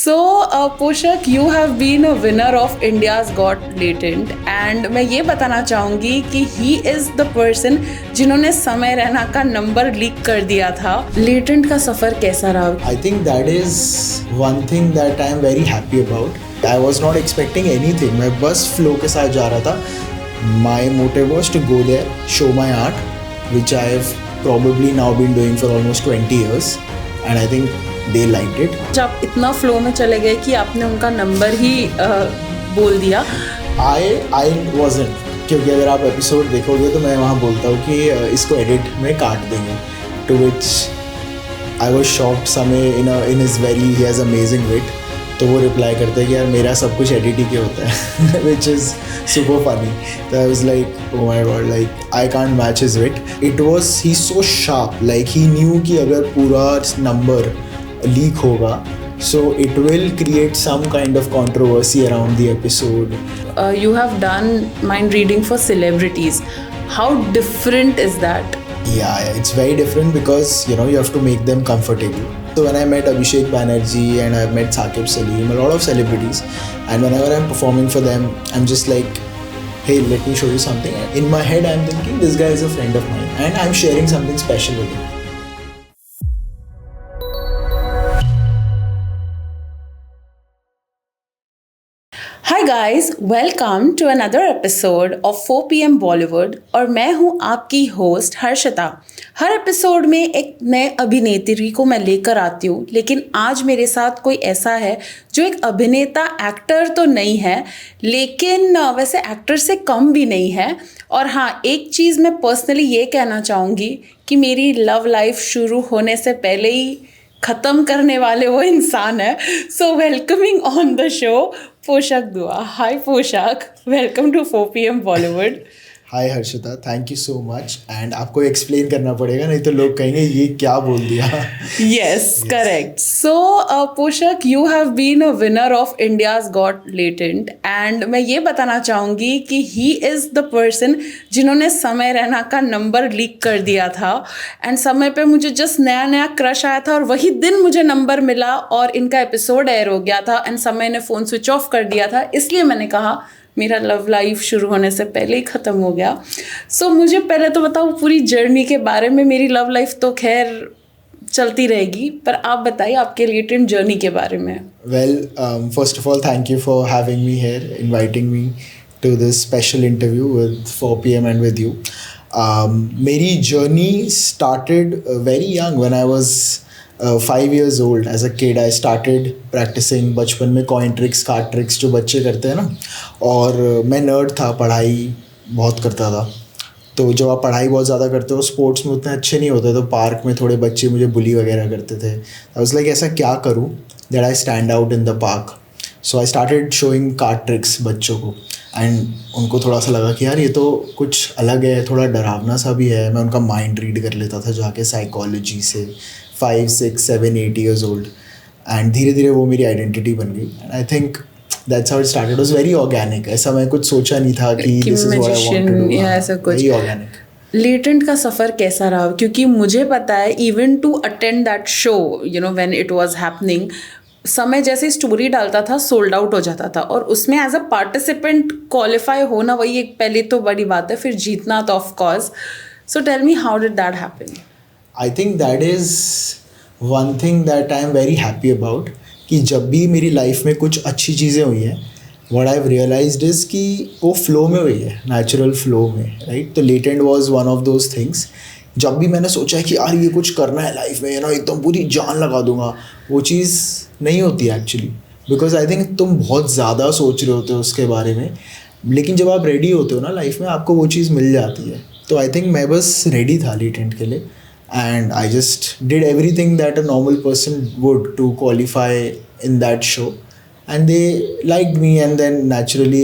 पोशक, you have been a winner of India's Got Latent and मैं ये बताना चाहूँगी कि he is the person जिन्होंने समय रैना का नंबर लीक कर दिया था। लेटेंट का सफ़र कैसा रहा? I think that is one thing that I am very happy about. I was not expecting anything. मैं बस flow के साथ जा रहा था. My motive was to go there, show my art, which I have probably now been doing for almost 20 years, and I think they liked it. जब इतना flow में चले गए कि आपने उनका नंबर ही बोल दिया। I wasn't, क्योंकि अगर आप एपिसोड देखोगे तो मैं वहाँ बोलता हूँ कि इसको एडिट में काट देंगे, to which I was shocked. समय in his very he has amazing wit, तो वो रिप्लाई करते हैं कि यार मेरा सब कुछ एडिट ही क्या होता है which is super funny. So I was like, oh my god, like I can't match his wit. He's so sharp, like he knew कि अगर पूरा नंबर लीक होगा, so it will create some kind of controversy around the episode. You have done mind reading for celebrities. How different is that? Yeah, it's very different because you have to make them comfortable. So when I met Abhishek Banerjee and I've met Saqib Salim, a lot of celebrities, and whenever I'm performing for them, I'm just like, hey, let me show you something. In my head, I'm thinking this guy is a friend of mine and I'm sharing something special with him. Hi guys, welcome to another episode of 4 PM Bollywood और मैं हूँ आपकी host Harshita. हर episode में एक नए अभिनेत्री को मैं लेकर आती हूँ, लेकिन आज मेरे साथ कोई ऐसा है जो एक अभिनेता एक्टर तो नहीं है, लेकिन वैसे एक्टर से कम भी नहीं है। और हाँ, एक चीज़ मैं पर्सनली ये कहना चाहूँगी कि मेरी लव लाइफ शुरू होने से पहले ही ख़त्म करने वाले वो इंसान है। So welcoming on the show Poshak Dua. Hi Poshak, welcome to 4 PM Bollywood। Hi Harshita, thank you so much. And आपको एक्सप्लेन करना पड़ेगा, नहीं तो लोग कहेंगे ये क्या बोल दिया। Yes, correct. So Poshak, you have been a winner of India's Got Latent and मैं ये बताना चाहूँगी कि ही इज़ द पर्सन जिन्होंने समय रैना का नंबर लीक कर दिया था। एंड समय पे मुझे जस्ट नया नया क्रश आया था और वही दिन मुझे नंबर मिला और इनका एपिसोड एयर हो गया था एंड समय ने फ़ोन स्विच ऑफ कर दिया था, इसलिए मैंने कहा मेरा लव लाइफ शुरू होने से पहले ही ख़त्म हो गया। सो मुझे पहले तो बताओ पूरी जर्नी के बारे में। मेरी लव लाइफ तो खैर चलती रहेगी, पर आप बताइए आपके लेटेंट जर्नी के बारे में। Well, first of all thank you for having me here, inviting me to this special interview with 4 PM and with you. मेरी journey started very young when I was 5 years old. As a kid I started practicing बचपन में coin tricks, card tricks जो बच्चे करते हैं ना। और मैं नर्ड था, पढ़ाई बहुत करता था। तो जब आप पढ़ाई बहुत ज़्यादा करते हो, स्पोर्ट्स में उतने अच्छे नहीं होते, तो पार्क में थोड़े बच्चे मुझे बुली वगैरह करते थे। आई वाज लाइक ऐसा क्या करूँ that I stand out in the park. So I started showing card tricks बच्चों को एंड उनको थोड़ा सा लगा कि यार ये तो कुछ अलग है, थोड़ा डरावना सा भी है। मैं उनका माइंड रीड कर लेता था जाके साइकोलॉजी से। 5, 6, 7, 8 years old, एंड धीरे धीरे वो मेरी आइडेंटिटी बन गई। And I think that's how it started. It was very organic. ऐसा मैं कुछ सोचा नहीं था कि this is what I want to do, ऐसा कुछ। Very organic. लेटेंट का सफ़र कैसा रहा? क्योंकि मुझे पता है even to attend that show, when it was happening, समय जैसे स्टोरी डालता था सोल्ड आउट हो जाता था, और उसमें एज अ पार्टिसिपेंट क्वालिफाई होना वही एक पहले तो बड़ी बात है, फिर जीतना तो of course. So tell me how did that happen? I think that is one thing that I am very happy about, कि जब भी मेरी लाइफ में कुछ अच्छी चीज़ें हुई हैं, what I have realised is कि वो फ्लो में हुई है, नेचुरल फ्लो में, राइट। तो latent was one of those things. जब भी मैंने सोचा है कि यार ये कुछ करना है लाइफ में, एकदम पूरी जान लगा दूंगा, वो चीज़ नहीं होती एक्चुअली। बिकॉज आई थिंक तुम बहुत ज़्यादा सोच रहे होते हो उसके बारे में, लेकिन जब आप रेडी होते हो ना लाइफ में, आपको वो चीज़ मिल जाती है। तो आई थिंक मैं बस रेडी था लेटेंट के लिए, and I just did everything that a normal person would to qualify in that show, and they liked me, and then naturally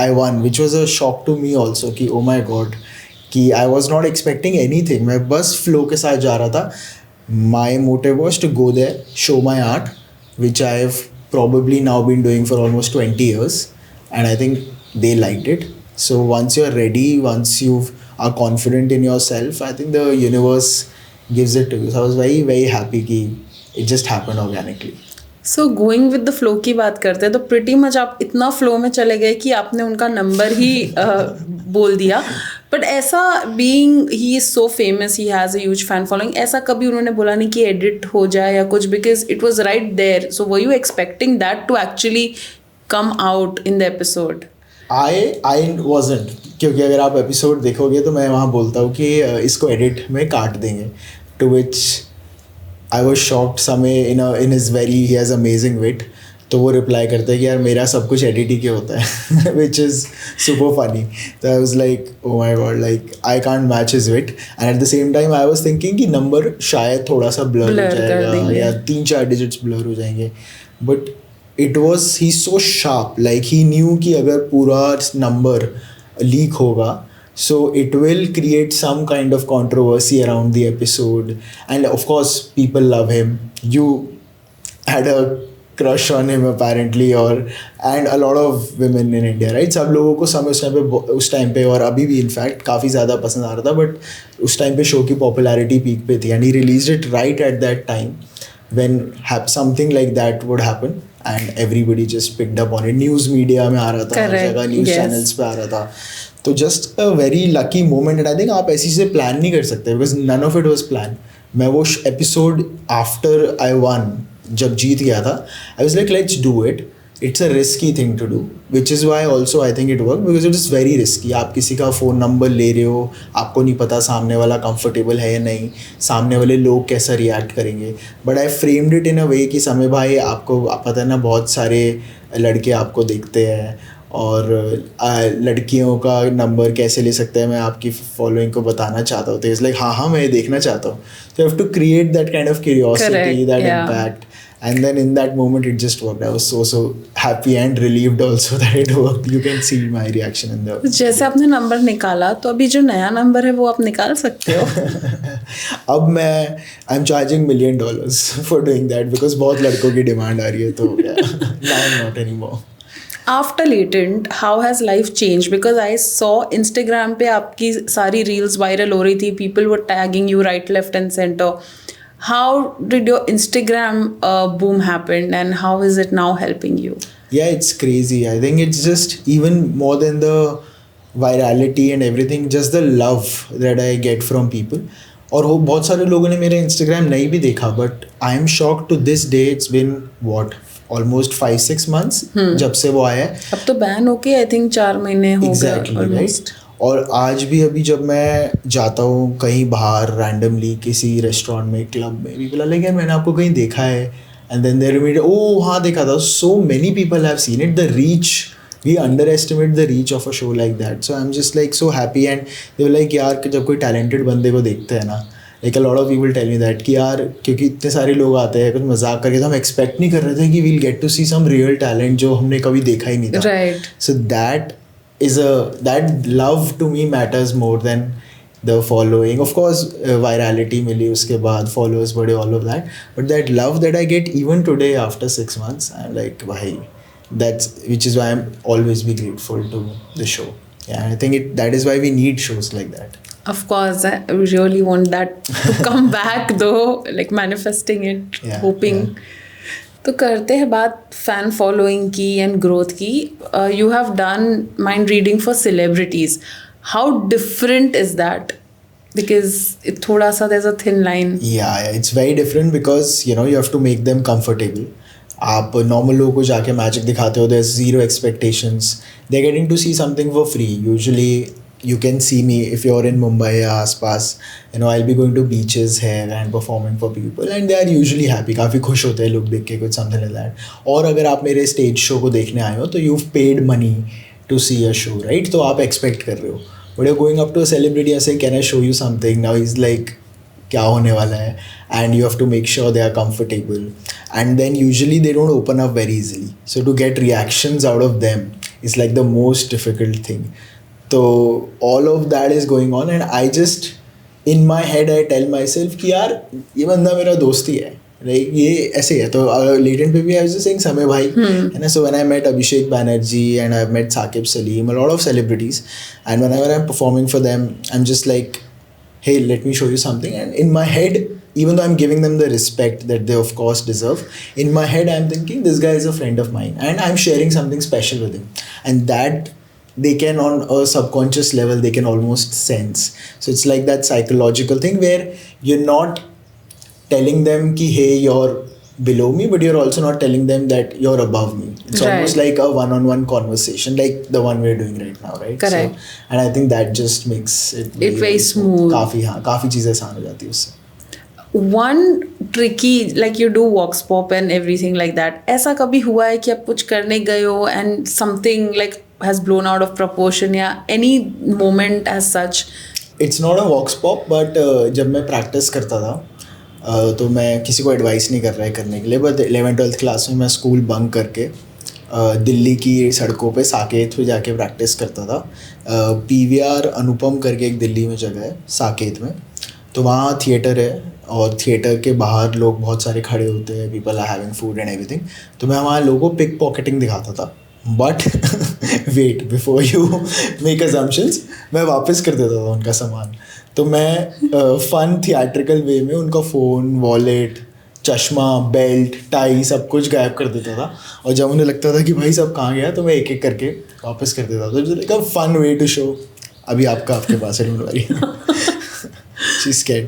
I won, which was a shock to me also कि oh my god, कि I was not expecting anything. मैं बस flow के साथ जा रहा था। My motive was to go there, show my art, which I have probably now been doing for almost 20 years, and I think they liked it. So once you're ready, once you are confident in yourself, I think the universe gives it to you. So I was very, very happy कि it just happened organically. So going with the flow की बात करते हैं तो pretty much आप इतना flow में चले गए कि आपने उनका नंबर ही बोल दिया. बट ऐसा being he is so famous, he has a huge fan following, ऐसा कभी उन्होंने बोला नहीं कि एडिट हो जाए या कुछ, because it was right there. So were you expecting that to actually come out in the episode? I wasn't, क्योंकि अगर आप एपिसोड देखोगे तो मैं वहाँ बोलता हूँ कि इसको एडिट में काट देंगे. To which I was shocked. Samay in is very he has amazing wit. तो वो रिप्लाई करता है कि यार मेरा सब कुछ एडिट ही के होता है विच इज़ सुपर फनी. तो I was like oh my God, like I can't match his wit. And at the same time I was thinking कि नंबर शायद थोड़ा सा ब्लर हो जाएगा या 3-4 डिजिट्स ब्लर हो जाएंगे. But it was, he's so sharp, like he knew कि अगर पूरा number leak होगा, so it will create some kind of controversy around the episode. And of course people love him. You had a crush on him apparently, and a lot of women in India, right? सब लोगों को समय उस time पे और अभी भी in fact काफ़ी ज़्यादा पसंद आ रहा था. बट उस टाइम पे शो की पॉपुलैरिटी पीक पे थी, and he released it right at that time when something like that would happen and everybody just picked up on it. News media में आ रहा था, हर जगह न्यूज़ चैनल्स पे आ रहा था. तो just a very lucky moment. And I think आप ऐसी चीज़ें प्लान नहीं कर सकते because none of it was planned. मैं वो एपिसोड after I won, जब जीत गया था, I was like let's do it. It's a risky thing to do, which is why also I think it worked because it is very risky. आप किसी का phone number ले रहे हो, आपको नहीं पता सामने वाला कंफर्टेबल है या नहीं, सामने वाले लोग कैसा रिएक्ट करेंगे. But I framed it in a way कि समय भाई आपको पता है ना, बहुत सारे लड़के आपको देखते हैं और लड़कियों का नंबर कैसे ले सकते हैं, मैं आपकी फॉलोइंग को बताना चाहता हूँ. तो इट्स लाइक हाँ मैं देखना चाहता हूँ. So you have to create that kind of curiosity, that impact. And then in that moment it just worked. I was so happy and relieved also that it worked. You can see my reaction in the जैसे आपने number निकाला, तो अभी जो नया number है वो आप निकाल सकते हो. अब मैं I am charging $1 million for doing that because बहुत लड़कों की डिमांड आ रही है. तो now I'm not anymore. After Latent, how has life changed? Because I saw Instagram पे आपकी सारी reels viral हो रही थी. People were tagging you right, left and center. How did your Instagram boom happen and how is it now helping you? Yeah, it's crazy. I think it's just even more than the virality and everything, just the love that I get from people. और वो बहुत सारे लोगों ने मेरा Instagram नहीं भी देखा, but I am shocked to this day. It's been what? Almost 5-6 months जब से वो आया है. अब तो बैन होके आई थिंक 4 महीने हो गए ऑलमोस्ट. और आज भी अभी जब मैं जाता हूँ कहीं बाहर रैंडमली किसी रेस्टोरेंट में, क्लब में, पीपल आर लाइक यार मैंने आपको कहीं देखा है. And then there immediate oh हाँ देखा था. So many people have seen it. The reach, we underestimate the reach of a show like that. So I am just like so happy. And they were like यार जब कोई talented बंदे को देखते हैं ना, like a lot of people tell me that कि यार क्योंकि इतने सारे लोग आते हैं कुछ मजाक करके, तो हम एक्सपेक्ट नहीं कर रहे थे कि we'll get to see some real talent जो हमने कभी देखा ही नहीं था. Right. So that that love to me matters more than the following. Of course virality मिली उसके बाद, followers बढ़े, all of that, but that love that I get even today after 6 months, I'm like भाई, that's which is why I'm always be grateful to the show. Yeah, and I think that is why we need shows like that. Of course, I really want that to come back though, like manifesting it, hoping. तो करते हैं बात fan following की and growth की. You have done mind reading for celebrities. How different is that? Because थोड़ा सा there is a thin line. Yeah it's very different because you have to make them comfortable. आप normal लोगों को जाके magic दिखाते हो, there is zero expectations, they are getting to see something for free. Usually you can see me if you're in Mumbai या आसपास, I'll be going to beaches here and performing for people and they are usually happy. काफ़ी खुश होते हैं लोग देख के कुछ something like that. और अगर आप मेरे स्टेज शो को देखने आए हो तो you've paid money to see a show, right? तो आप expect कर रहे हो. But you're going up to a celebrity and saying, can I show you something? Now he's like, क्या होने वाला है? And you have to make sure they are comfortable. And then usually they don't open up very easily. So to get reactions out of them is like the most difficult thing. तो all of that is going on and I just in my head I tell myself कि यार ये बंदा मेरा दोस्त ही है, like ये ऐसे है. तो लेटेंट पे भी I was just saying समय भाई है ना. So when I met Abhishek Banerjee and I've met Saqib Salim, a lot of celebrities, and whenever I'm performing for them I'm just like, hey, let me show you something. And in my head even though I'm giving them the respect that they of course deserve, in my head I'm thinking this guy is a friend of mine and I'm sharing something special with him, and that they can, on a subconscious level, they can almost sense. So it's like that psychological thing where you're not telling them ki hey you're below me, but you're also not telling them that you're above me. It's Right. almost like a one-on-one conversation, like the one we're doing right now, right? Correct. So, and I think that just makes it very smooth. काफ़ी चीज़ें आसान हो जाती है उससे. One tricky, like you do vox pop and everything like that, ऐसा कभी हुआ है कि आप कुछ करने गए हो and something like has blown out of proportion या any moment as such? It's not a vox pop, but जब मैं प्रैक्टिस करता था तो मैं किसी को एडवाइस नहीं कर रहा है करने के लिए, बट 11th-12th क्लास में मैं स्कूल बंक करके दिल्ली की सड़कों पे साकेत पे जाके प्रैक्टिस करता था. PVR अनुपम करके एक दिल्ली में जगह है साकेत में, तो वहाँ थिएटर है और थिएटर के बाहर लोग बहुत सारे खड़े होते हैं, people are having food and everything. तो मैं वहाँ लोगों को पिक पॉकेटिंग दिखाता था, but wait before you make assumptions, मैं वापस कर देता था उनका सामान. तो मैं फन थिएट्रिकल वे में उनका फ़ोन, वॉलेट, चश्मा, बेल्ट, टाई सब कुछ गायब कर देता था, और जब उन्हें लगता था कि भाई सब कहाँ गया तो मैं एक एक करके वापस कर देता था. तो like a fun way to show अभी आपके पास है, don't worry. She is scared.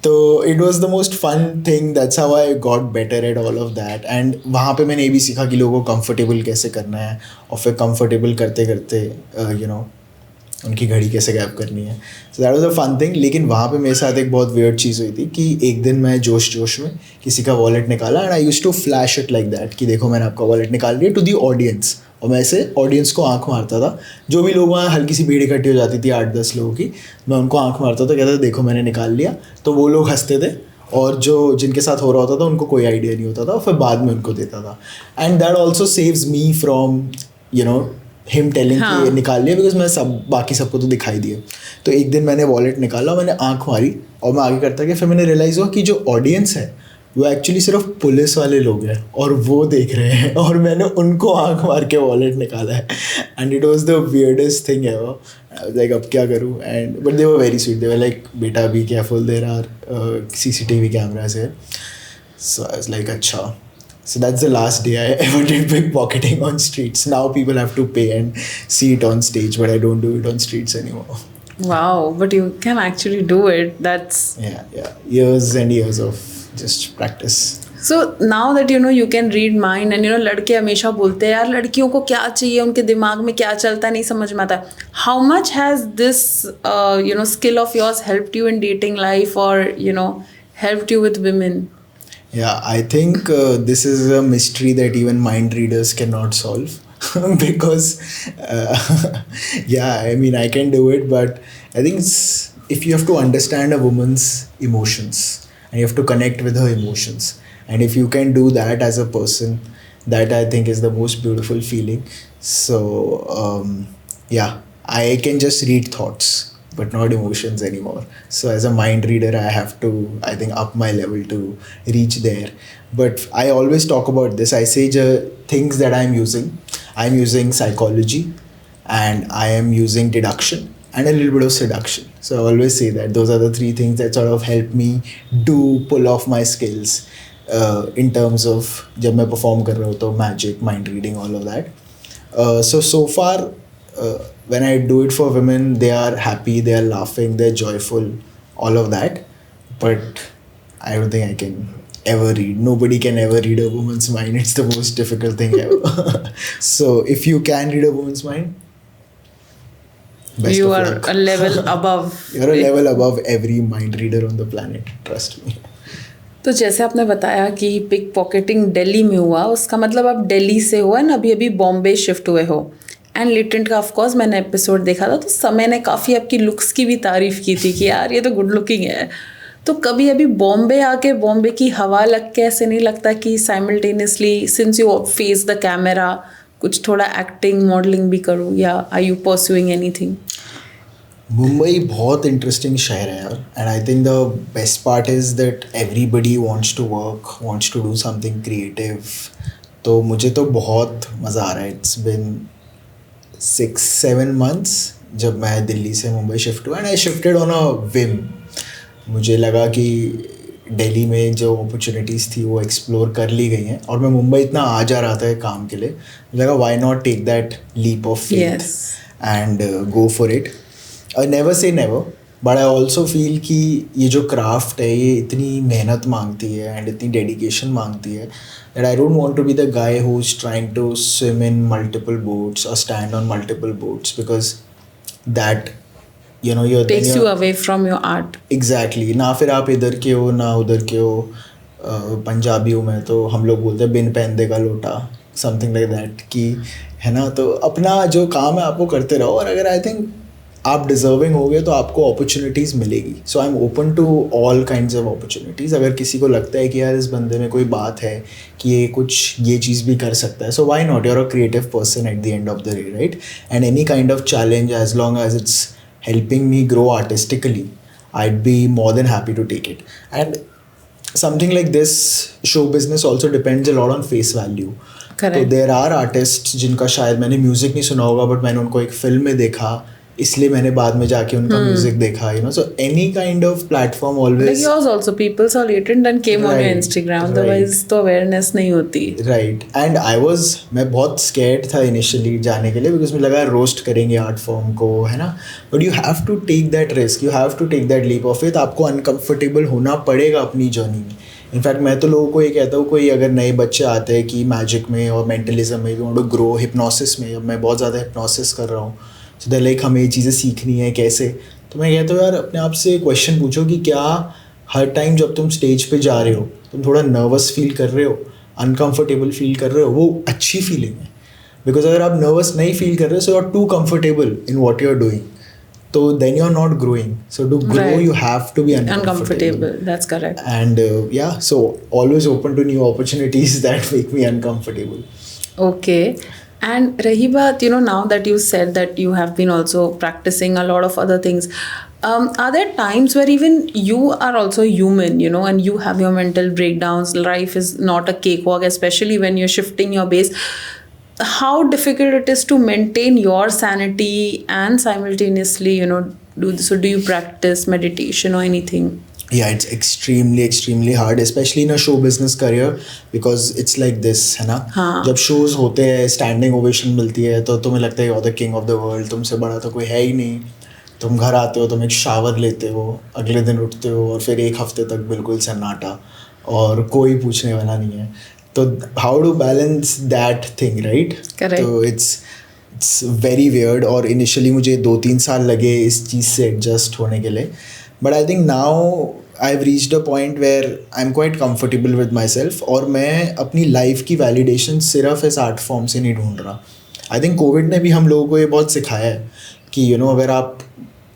तो it was the most fun thing, that's how I got better at all of that. And वहाँ पे मैंने ये भी सीखा कि लोगों को कंफर्टेबल कैसे करना है, और फिर कंफर्टेबल करते करते यू नो उनकी घड़ी कैसे गायब करनी है. So that was a fun thing. लेकिन वहाँ पे मेरे साथ एक बहुत वियर्ड चीज़ हुई थी कि एक दिन मैं जोश में किसी का वॉलेट निकाला, and I used to flash it like that कि देखो मैंने आपका वॉलेट निकाल लिया, टू दी ऑडियंस. और मैं ऐसे ऑडियंस को आंख मारता था, जो भी लोग वहाँ, हल्की सी भीड़ इकट्ठी हो जाती थी 8-10 लोगों की, मैं उनको आंख मारता था, कहता था देखो मैंने निकाल लिया. तो वो लोग हंसते थे, और जो जिनके साथ हो रहा होता था उनको कोई आइडिया नहीं होता था, और फिर बाद में उनको देता था. And that also saves me from you know him telling कि ये निकाल लिया, बिकॉज मैं बाकी सबको तो दिखाई दिया. तो एक दिन मैंने वॉलेट निकाला, मैंने आंख मारी और मैं आगे करता गया. फिर मैंने रियलाइज़ हुआ कि जो ऑडियंस है वो एक्चुअली सिर्फ पुलिस वाले लोग हैं, और वो देख रहे हैं, और मैंने उनको आंख मार के वॉलेट निकाला है. And it was the weirdest thing ever. Like अब क्या करूँ. And but they were very sweet. They were like बेटा be careful, there are CCTV cameras है. सो आई वाज लाइक अच्छा. So that's the last day I ever did pickpocketing on streets. Now people have to pay and see it on stage, but I don't do it on streets anymore. Wow, but you can actually do it. That's Yeah. Years and years of just practice. so now that you can read mind, and लड़के हमेशा बोलते हैं यार लड़कियों को क्या चाहिए, उनके दिमाग में क्या चलता है नहीं समझ में आता. How much has this skill of yours helped you in dating life, or helped you with women? Yeah, I think this is a mystery that even mind readers cannot solve. Because yeah, I mean I can do it, but I think if you have to understand a woman's emotions and you have to connect with her emotions, and if you can do that as a person, that I think is the most beautiful feeling. So yeah, I can just read thoughts but not emotions anymore. So as a mind reader, I have to, I think, up my level to reach there. But I always talk about this. I say things that I'm using psychology, and I am using deduction, and a little bit of seduction. So I always say that those are the three things that sort of help me pull off my skills in terms of जब मैं perform कर रहा हूँ तो magic, mind reading, all of that. So far, when I do it for women, they are happy, they are laughing, they're joyful, all of that. But I don't think I can ever read. Nobody can ever read a woman's mind. It's the most difficult thing ever. So if you can read a woman's mind, best You of are luck. a level above. You're a level above every mind reader on the planet. Trust me. तो जैसे आपने बताया कि pick pocketing Delhi में हुआ, उसका मतलब आप दिल्ली से हो एंड अभी अभी बॉम्बे शिफ्ट हुए हो. एंड लिटेंट का ऑफकोर्स मैंने एपिसोड देखा था, तो समय ने काफ़ी आपकी लुक्स की भी तारीफ़ की थी कि यार ये तो गुड लुकिंग है. तो कभी अभी बॉम्बे आके बॉम्बे की हवा लग के ऐसे नहीं लगता कि simultaneously since you face the camera कुछ थोड़ा एक्टिंग मॉडलिंग भी करूँ, या are you pursuing anything? Mumbai बहुत इंटरेस्टिंग शहर है यार, and I think the best part is that everybody wants to work, wants to do something creative. तो मुझे तो बहुत मज़ा आ रहा है. इट्स बिन 6-7 months जब मैं दिल्ली से मुंबई शिफ्ट हुआ, and I shifted on a Vim. मुझे लगा कि दिल्ली में जो अपॉर्चुनिटीज़ थी वो एक्सप्लोर कर ली गई हैं, और मैं मुंबई इतना आ जा रहा था काम के लिए, मुझे लगा why not take that leap of faith and go for it. I never say never, but I also feel कि ये जो क्राफ्ट है ये इतनी मेहनत मांगती है एंड इतनी डेडिकेशन मांगती है that I don't want to be the guy who's trying to swim in multiple boats or stand on multiple boats, because that, you know, takes you away from your art. Exactly. ना फिर आप इधर के हो ना उधर के हो. पंजाबी हूँ मैं, तो हम लोग बोलते हैं बिन पहन का लोटा, समथिंग लाइक दैट, कि है ना. तो अपना जो काम है आपको करते रहो, और अगर आई थिंक आप डिजर्विंग हो गए तो आपको अपॉर्चुनिटीज़ मिलेगी. So I am open to all kinds of opportunities. अगर किसी को लगता है कि यार इस बंदे में कोई बात है कि ये चीज़ भी कर सकता है, so why not. You are a creative person at the end of the day, right. And any kind of challenge, as long as it's helping me grow artistically, I'd be more than happy to take it. And something like this show business also depends a lot on face value. Correct. तो there are artists जिनका शायद मैंने music नहीं सुना होगा, but मैंने उनको एक फिल्म में देखा, इसलिए मैंने बाद में जाके उनका म्यूजिक देखा, you know. So any kind of platform always, like yours also, people saw it and then came on your Instagram, otherwise तो awareness नहीं होती. Right. And मैं बहुत scared था initially जाने के लिए, because मुझे लगा रोस्ट करेंगे आर्ट फॉर्म को, है ना. But you have to take that risk, you have to take that leap of faith. आपको uncomfortable होना पड़ेगा अपनी जर्नी में. इनफैक्ट मैं तो लोगों को ये कहता हूँ, कोई अगर नए बच्चे आते हैं कि मैजिक में और मेंटलिज्म में भी वांट टू ग्रो, हिप्नोसिस में, अब मैं बहुत ज़्यादा हिप्नोसिस कर रहा हूँ, सो दैट लाइक हमें ये चीज़ें सीखनी है कैसे. तो मैं कहता हूँ यार अपने आप से क्वेश्चन पूछो कि क्या हर टाइम जब तुम स्टेज पे जा रहे हो तुम थोड़ा नर्वस फील कर रहे हो, अनकंफर्टेबल फील कर रहे हो, वो अच्छी फीलिंग है. बिकॉज अगर आप नर्वस नहीं फील कर रहे हो, so you are too comfortable in what you are doing, तो then you're not growing. So to grow, right, you have to be uncomfortable. That's correct. And yeah, so always open to new opportunities that make me uncomfortable. Okay. And rahi baat, you know, now that you said that you have been also practicing a lot of other things, are there times where even you are also human, you know, and you have your mental breakdowns? Life is not a cakewalk, especially when you're shifting your base. How difficult it is to maintain your sanity and simultaneously, you know, do this. So do you practice meditation or anything? Yeah, it's extremely hard, especially in a show business career, because it's like this, है ना. जब shows होते हैं, standing ovation मिलती है, तो तुम्हें लगता है you're the king of the world, तुमसे बड़ा तो कोई है ही नहीं. तुम घर आते हो, तुम एक शावर लेते हो, अगले दिन उठते हो, और फिर एक हफ्ते तक बिल्कुल सन्नाटा और कोई पूछने वाला नहीं है. तो how to balance that thing, right? Correct. तो it's very weird, और initially मुझे 2-3 साल लगे इस चीज़ से एडजस्ट होने के लिए. But I think now I've reached a point where I'm quite comfortable with myself, और मैं अपनी लाइफ की वैलिडेशन सिर्फ इस आर्ट फॉर्म से नहीं ढूंढ रहा. आई थिंक कोविड ने भी हम लोगों को ये बहुत सिखाया है कि, यू नो, अगर आप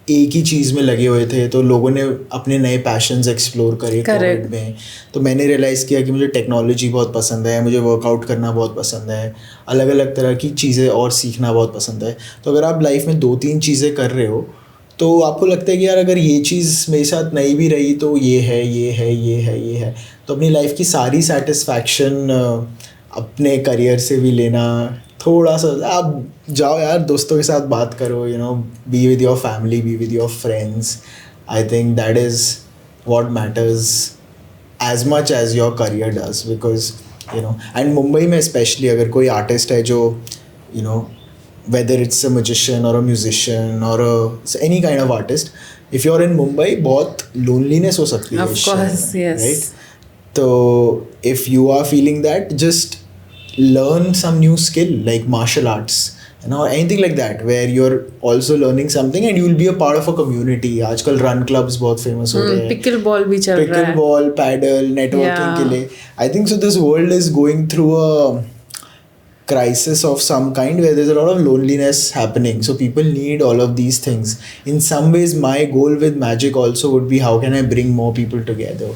एक ही चीज़ में लगे हुए थे तो लोगों ने अपने नए पैशंस एक्सप्लोर करे कोविड में. तो मैंने रियलाइज़ किया कि मुझे टेक्नोलॉजी बहुत पसंद है, मुझे वर्कआउट करना बहुत पसंद है, अलग अलग तरह की चीज़ें और सीखना बहुत पसंद है. तो अगर आप लाइफ में 2-3 चीज़ें कर रहे हो, तो आपको लगता है कि यार अगर ये चीज़ मेरे साथ नहीं भी रही तो ये है. तो अपनी लाइफ की सारी सेटिस्फैक्शन अपने करियर से भी लेना, थोड़ा सा आप जाओ यार दोस्तों के साथ बात करो, you know, be with your family, be with your friends. I think that is what matters as much as your career does, because you know. And Mumbai में स्पेशली अगर कोई आर्टिस्ट है जो, you know, whether it's a magician or a musician or any kind of artist, if you're in Mumbai, बहुत loneliness हो सकती है. Of course, yes. Right? So if you are feeling that, just learn some new skill like martial arts, you know, anything like that, where you're also learning something and you'll be a part of a community. आजकल run clubs बहुत famous हो रहे हैं. Pickleball भी चल रहा है. Pickleball, paddle, networking के लिए. I think so this world is going through a crisis of some kind where there's a lot of loneliness happening, so people need all of these things. In some ways my goal with magic also would be how can I bring more people together,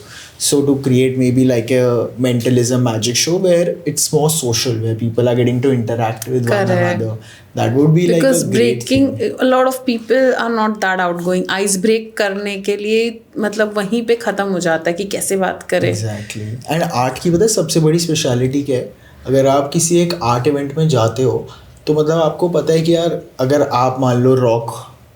so to create maybe like a mentalism magic show where it's more social, where people are getting to interact with one another. That would be like because a great breaking thing. A lot of people are not that outgoing. ice break करने के लिए मतलब वहीं पे ख़त्म हो जाता है कि कैसे बात करें. Exactly. And art की पता है सबसे बड़ी स्पेशलिटी क्या है? अगर आप किसी एक आर्ट इवेंट में जाते हो तो मतलब आपको पता है कि यार अगर आप मान लो रॉक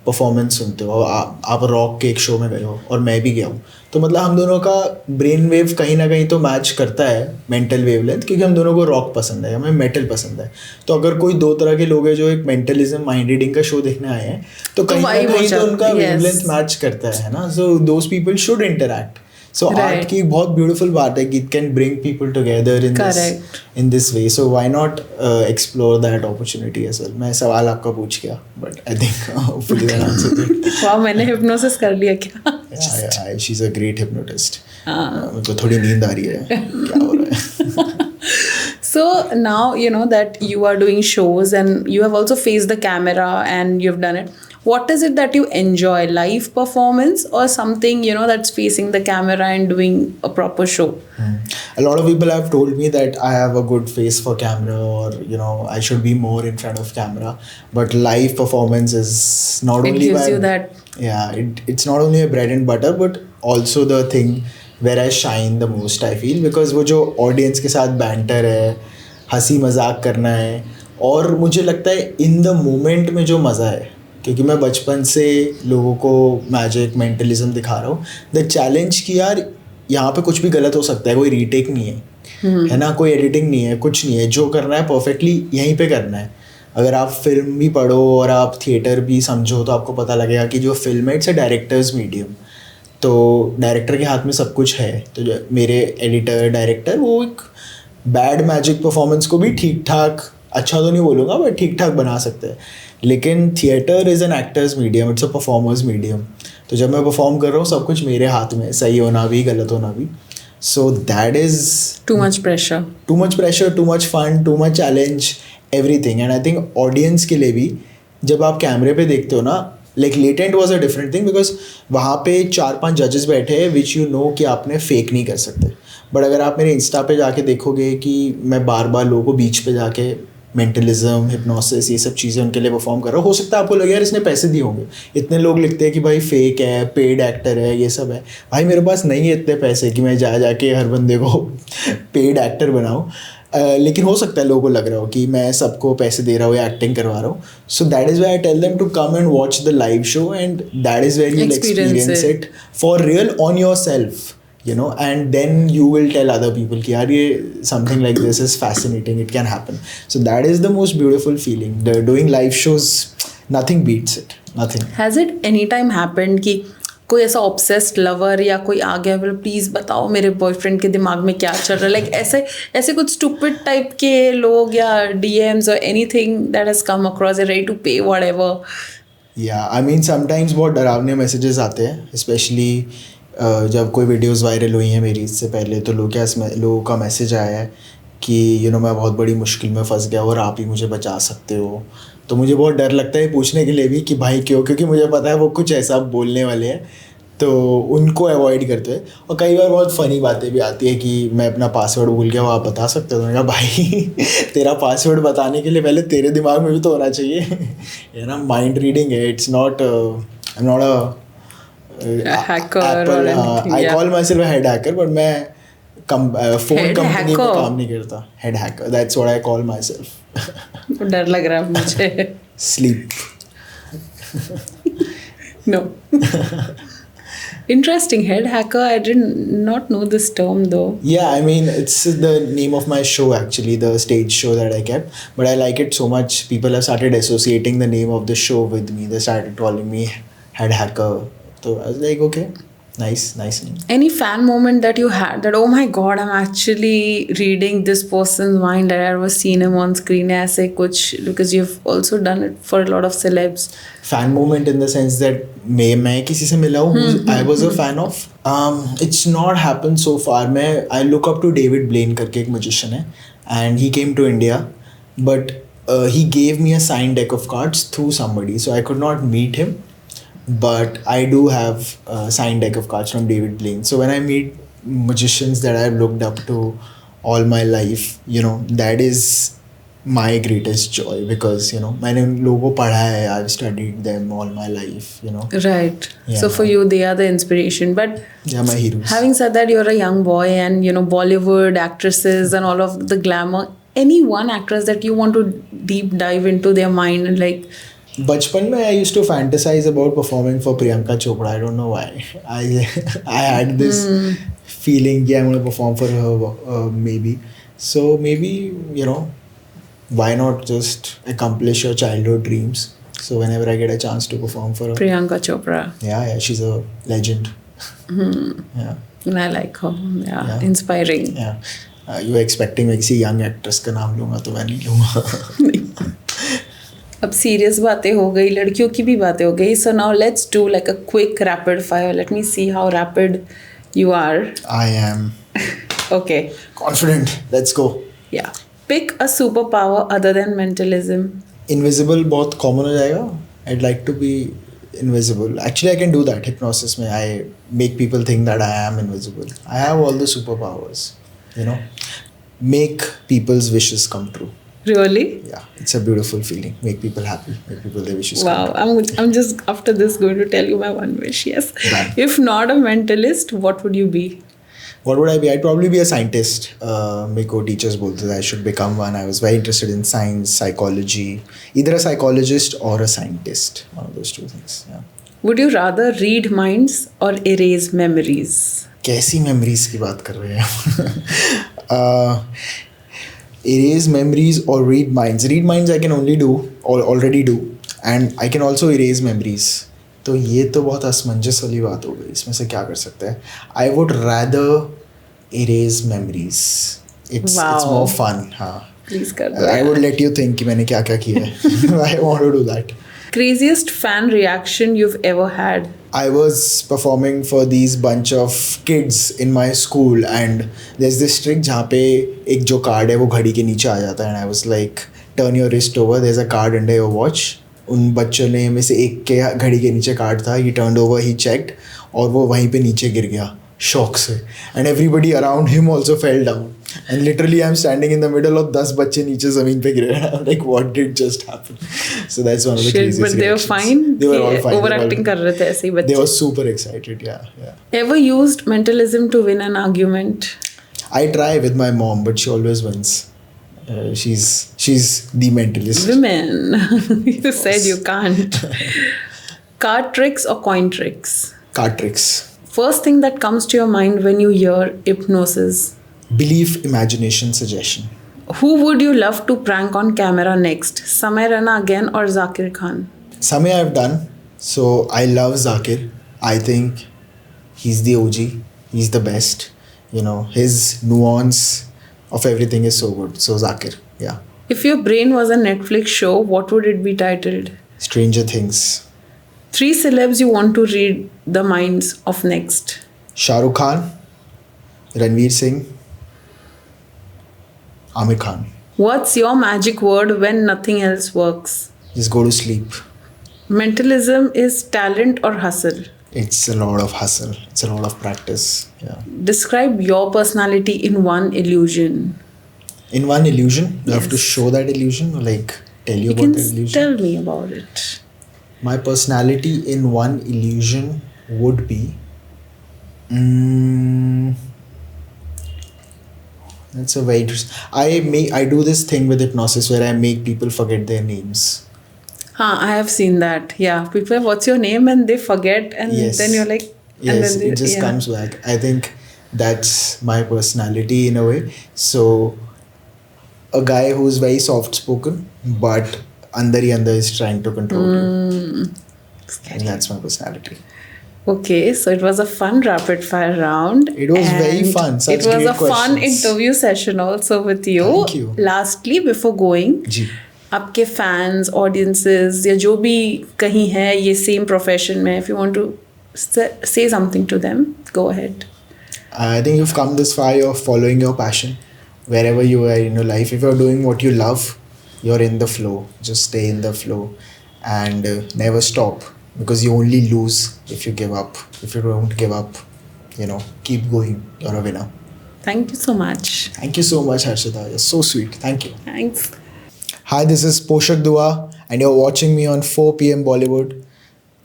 परफॉर्मेंस सुनते हो, आप रॉक के एक शो में गए हो और मैं भी गया हूँ, तो मतलब हम दोनों का ब्रेन वेव कहीं ना कहीं तो मैच करता है, मेंटल वेवलेंथ, क्योंकि हम दोनों को रॉक पसंद है, हमें मेटल पसंद है। तो अगर कोई दो तरह के लोग हैं जो एक मेंटलिज्म माइंड रीडिंग का शो देखने आए हैं, तो कहीं ना कहीं तो उनका वेवलेंथ मैच करता है ना, so those people should interact. So art की बहुत ब्यूटीफुल बात है कि it can bring people together in this way, so why not explore that opportunity as well. मैं सवाल आपका पूछ गया, but I think hopefully that answered it. वाह, मैंने हिप्नोसिस कर लिया क्या? She is a great hypnotist. मुझे थोड़ी नींद आ रही है, क्या हो रहा है? So now you know that you are doing shows and you have also faced the camera and you've done it. What is it that you enjoy, live performance or something, you know, that's facing the camera and doing a proper show? A lot of people have told me that I have a good face for camera, or you know, I should be more in front of camera, but live performance is not It only gives my, you that. yeah, it's not only a bread and butter, but also the thing where I shine the most, I feel, because वो जो audience के साथ banter है, हंसी मजाक करना है, और मुझे लगता है इन द मोमेंट में जो मज़ा है, क्योंकि मैं बचपन से लोगों को मैजिक मेंटलिज्म दिखा रहा हूँ, द चैलेंज कि यार यहाँ पे कुछ भी गलत हो सकता है, कोई रीटेक नहीं है ना, कोई एडिटिंग नहीं है, कुछ नहीं है, जो करना है परफेक्टली यहीं पे करना है। अगर आप फिल्म भी पढ़ो और आप थिएटर भी समझो, तो आपको पता लगेगा कि जो फिल्म है इट्स अ डायरेक्टर्स मीडियम, तो डायरेक्टर के हाथ में सब कुछ है। तो जो मेरे एडिटर डायरेक्टर वो एक बैड मैजिक परफॉर्मेंस को भी ठीक ठाक, अच्छा तो नहीं बोलूँगा बट ठीक ठाक बना सकते हैं, लेकिन theatre is an actors medium, it's a performers medium. तो जब मैं परफॉर्म कर रहा हूँ सब कुछ मेरे हाथ में, सही होना भी गलत होना भी, so that is Too much pressure. Too much fun, too much challenge, everything. And I think audience के लिए भी जब आप कैमरे पे देखते हो ना, like latent was a different thing, because वहाँ पे 4-5 जजेस बैठे हैं विच यू नो कि आपने फेक नहीं कर सकते। बट अगर आप मेरे इंस्टा पे जाके देखोगे कि मैं बार बार लोगों को बीच पे जाके मेंटलिज्म, हिप्नोसिस, ये सब चीज़ें उनके लिए परफॉर्म कर रहा हूँ, हो सकता है आपको लगे यार इसने पैसे दिए होंगे, इतने लोग लिखते हैं कि भाई फेक है, पेड एक्टर है, ये सब है। भाई मेरे पास नहीं है इतने पैसे कि मैं जाके हर बंदे को पेड एक्टर बनाऊँ, लेकिन हो सकता है लोगों को लग रहा हो कि मैं सबको पैसे दे रहा हूँ या एक्टिंग करवा रहा हूँ। So that is why I tell them to come and watch the live show, and that is where you experience it for real on yourself, you know, and then you will tell other people कि यार ये something like this is fascinating, it can happen. So that is the most beautiful feeling. The doing live shows, nothing beats it, nothing. Has it any time happened कि कोई ऐसा obsessed lover या कोई आ गया, बोले प्लीज़ बताओ मेरे boyfriend के दिमाग में क्या चल रहा है, लाइक ऐसे कुछ stupid टाइप के लोग या DMs or anything that has come across, ready to pay whatever? Yeah, I mean sometimes बहुत डरावने messages आते हैं, especially जब कोई वीडियोस वायरल हुई हैं मेरी इससे पहले, तो लोगों का मैसेज आया है कि यू नो मैं बहुत बड़ी मुश्किल में फंस गया और आप ही मुझे बचा सकते हो। तो मुझे बहुत डर लगता है पूछने के लिए भी कि भाई क्यों, क्योंकि मुझे पता है वो कुछ ऐसा बोलने वाले हैं, तो उनको अवॉइड करते हैं। और कई बार बहुत फ़नी बातें भी आती है कि मैं अपना पासवर्ड भूल गया, वो आप बता सकते हो। मैंने कहा भाई तेरा पासवर्ड बताने के लिए पहले तेरे दिमाग में भी तो होना चाहिए, है ना, माइंड रीडिंग है, it's not, I am not a hacker Apple, or anything. I Yeah. call myself a head hacker, but मैं फ़ोन Head कंपनी में hacker? काम नहीं करता। Head hacker, that's what I call my self. डर लग रहा है मुझे। Sleep. No. Interesting. Head hacker. I did not know this term though. Yeah, I mean, it's the name of my show actually, the stage show that I kept. But I like it so much, people have started associating the name of the show with me. They started calling me head hacker. So I was like, okay, nice name. Any fan moment that you had that, oh my god, I'm actually reading this person's mind, I ever seen him on screen, ऐसे कुछ, because you've also done it for a lot of celebs. Fan moment in the sense that मैं किसी से मिला हूँ I was a fan of, it's not happened so far. I look up to David Blaine करके एक magician है, and he came to India, but he gave me a signed deck of cards through somebody, so I could not meet him, but I do have a signed deck of cards from David Blaine. So when I meet magicians that I've looked up to all my life, you know, that is my greatest joy, because you know मैंने उन लोगों को पढ़ा है, I've studied them all my life, you know. Right. Yeah. So for you, they are the inspiration. But Yeah, my heroes. having said that, you're a young boy, and you know Bollywood actresses and all of the glamour. Any one actress that you want to deep dive into their mind and like बचपन में I used to fantasize about performing for Priyanka Chopra. I don't know why. I had this feeling कि I'm going to perform for her maybe. So maybe, you know, why not just accomplish your childhood dreams? So whenever I get a chance to perform for her. Priyanka Chopra. Yeah, she's a legend. Yeah. I like her. Yeah, Yeah. inspiring. Yeah. You were expecting मैं किसी young actress का नाम लूँगा तो मैं नहीं लूँगा. अब सीरियस बातें हो गई, लड़कियों की भी बातें हो गई. So now let's do like a quick rapid fire. Let me see how rapid you are. I am Okay. confident. Let's go. Yeah. Pick a superpower other than mentalism. Invisible बहुत common हो जाएगा. I'd like to be invisible. Actually, I can do that. Hypnosis में I make people think that I am invisible. I have all the superpowers. You know, make people's wishes come true. Really? Yeah, it's a beautiful feeling. Make people happy. Make people their wishes come Wow. I'm just after this going to tell you my one wish. Yes. Done. If not a mentalist, what would you be? true. What would I be? I'd probably be a scientist. मेरे को teachers बोलते थे I should become one. I was very interested in science, psychology. Either a psychologist or a scientist. One of those two things. Yeah. Would you rather read minds or erase memories? कैसी memories की बात कर रहे हैं? Erase memories or read minds. Read minds I can only do or already do, and I can also erase memories. तो ये तो बहुत असमंजस वाली बात हो गई. इसमें से क्या कर सकते हैं? I would rather erase memories. It's Wow. more fun. हाँ. Please कर दो. I would let you think कि मैंने क्या क्या किया है. I want to do that. Craziest fan reaction you've ever had? I was performing for these bunch of kids in my school, and there's this trick जहाँ पे एक जो कार्ड है वो घड़ी के नीचे आ जाता है, and I was like, turn your wrist over, there's a card under your watch. उन बच्चों ने में से एक के घड़ी के नीचे कार्ड था, he turned over, he checked, और वो वहीं पे नीचे गिर गया शॉक से, and everybody around him also fell down, and literally I'm standing in the middle of 10 बच्चे नीचे ज़मीन पे गिरे. I'm like, what did just happen? So that's one of the Shit, craziest but they were reactions. fine. They were all fine. Overacting कर रहे थे ऐसे ही They बच्चे. were super excited. Yeah. Ever used mentalism to win an argument? I try with my mom, but she always wins. She's the mentalist. Women. You said you can't. Card tricks or coin tricks? Card tricks. First thing that comes to your mind when you hear hypnosis. Belief, imagination, suggestion. Who would you love to prank on camera next? Samay Rana again or Zakir Khan? Samay I've done. So I love Zakir. I think he's the OG. He's the best. You know, his nuance of everything is so good. So Zakir, yeah. If your brain was a Netflix show, what would it be titled? Stranger Things. 3 celebs you want to read the minds of next. Shah Rukh Khan, Ranveer Singh, Amir Khan. What's your magic word when nothing else works? Just go to sleep. Mentalism is talent or hustle? It's a lot of hustle. It's a lot of practice. Yeah. Describe your personality in one illusion. In one illusion, you have to Yes. show that illusion or like tell you You about can that illusion. tell me about it. My personality in one illusion would be. That's a very interesting. I do this thing with hypnosis where I make people forget their names. I have seen that. Yeah, people, what's your name? And they forget, and Yes. then you're like, and Yes, then they, it just yeah. comes back. I think that's my personality in a way. So, a guy who's very soft spoken, but under is trying to control you. And that's my personality. Okay, so it was a fun rapid fire round. It was very and fun. Such it was great a fun questions. interview session also with you. Thank you. Lastly, before going, जी. आपके fans, audiences या जो भी कहीं है ये same profession में, if you want to say something to them, go ahead. I think you've come this far. You're following your passion wherever you are in your life. If you're doing what you love, you're in the flow. Just stay in the flow and never stop, because you only lose if you give up. If you don't give up, keep going. You're a winner. Thank you so much. Thank you so much, Harshita. You're so sweet. Thank you. Thanks. Hi, this is Poshak Dua, and you're watching me on 4 p.m. Bollywood.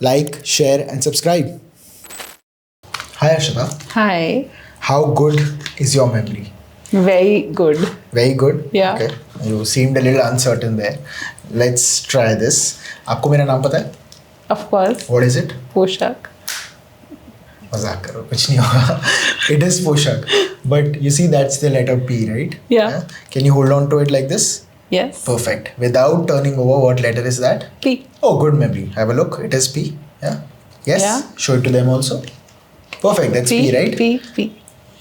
Like, share, and subscribe. Hi, Harshita. Hi. How good is your memory? Very good. Very good. Yeah. Okay. You seemed a little uncertain there. Let's try this. आपको मेरा नाम पता है? Of course. What is it? पोशाक. मजाक करो, कुछ नहीं होगा. It is पोशाक. But you see that's the letter P, right? Yeah. Can you hold on to it like this? Yes. Perfect. Without turning over, what letter is that? P. Oh, good memory. Have a look. It is P. Yeah. Yes. Yeah. Show it to them also. Perfect. That's P, right? P.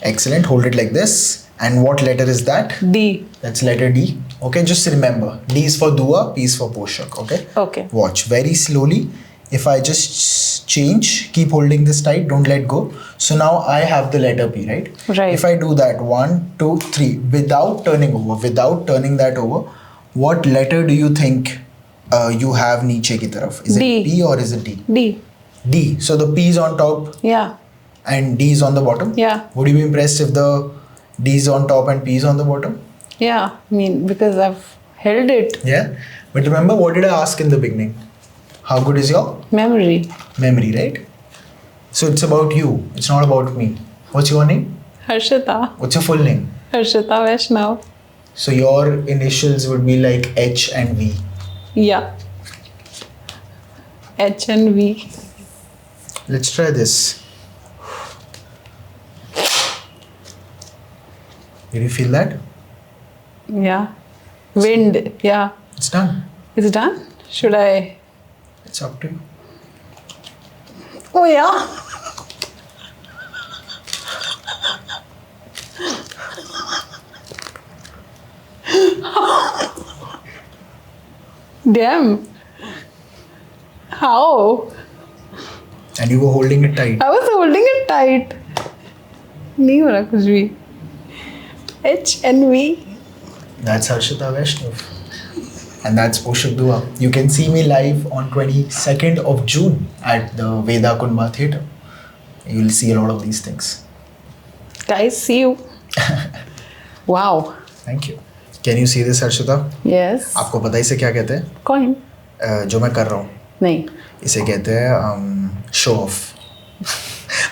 Excellent. Hold it like this. And what letter is that? D. That's letter D. Okay, just remember. D is for Dua, P is for Poshak. Okay? Okay. Watch very slowly. If I just change, keep holding this tight, don't let go. So now I have the letter P, right? Right. If I do that, 1, 2, 3, without turning that over, what letter do you think you have niche ki taraf? Is D. it P or is it D? D. D. So the P is on top Yeah. and D is on the bottom? Yeah. Would you be impressed if the D is on top and P is on the bottom? Yeah. I mean, because I've held it. Yeah. But remember, what did I ask in the beginning? How good is your Memory. memory, right? So it's about you. It's not about me. What's your name? Harshita. What's your full name? Harshita Vaishnav. So your initials would be like H and V. Yeah. H and V. Let's try this. Did you feel that? Yeah. Wind. Yeah. It's done. Is it done? Should I? It's up to you. Oh, yeah. Damn. How? And you were holding it tight. I was holding it tight. नहीं हो रहा कुछ भी. H and V. That's Harshita Vaishnav. And that's Poshak Dua. You can see me live on 22nd of June at the Veda Kunma Theatre. You will see a lot of these things. Guys, see you. Wow. Thank you. Can you see this, Harshita? Yes. आपको पता है इसे क्या कहते हैं? Coin. जो मैं कर रहा हूँ नहीं. इसे कहते हैं show off.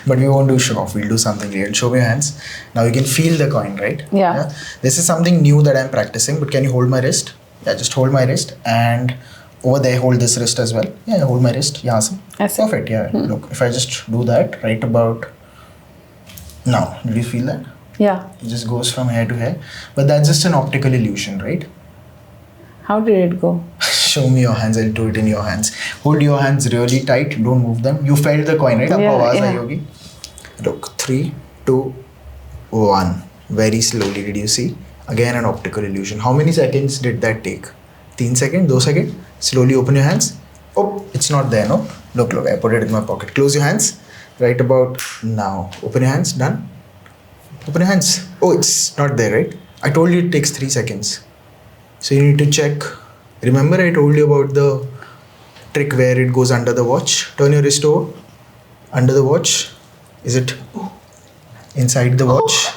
But we won't do show off. We'll do something real. Show me your hands. Now you can feel the coin, right? Yeah. This is something new that I'm practicing. But can you hold my wrist? Yeah, just hold my wrist and over there hold this wrist as well. Yeah, hold my wrist. यहाँ से. ऐसे. Perfect. Yeah. Look, if I just do that right about now, did you feel that? Yeah. It just goes from here to here. But that's just an optical illusion, right? How did it go? Show me your hands. I'll do it in your hands. Hold your hands really tight. Don't move them. You felt the coin, right? आपको आवाज आई होगी. Look, 3, 2, 1. Very slowly. Did you see? Again, an optical illusion. How many seconds did that take? 3 seconds? 2 seconds? Slowly open your hands. Oh, it's not there, no? Look, I put it in my pocket. Close your hands. Right about now. Open your hands. Done? Open your hands. Oh, it's not there, right? I told you it takes 3 seconds. So you need to check. Remember I told you about the trick where it goes under the watch? Turn your wrist over. Under the watch. Is it inside the watch?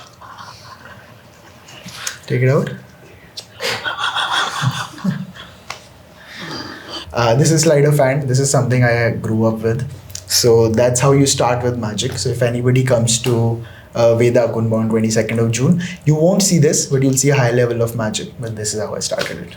Take it out. This is sleight of hand. This is something I grew up with. So that's how you start with magic. So if anybody comes to Veda Kunma on 22nd of June, you won't see this, but you'll see a high level of magic. But this is how I started it.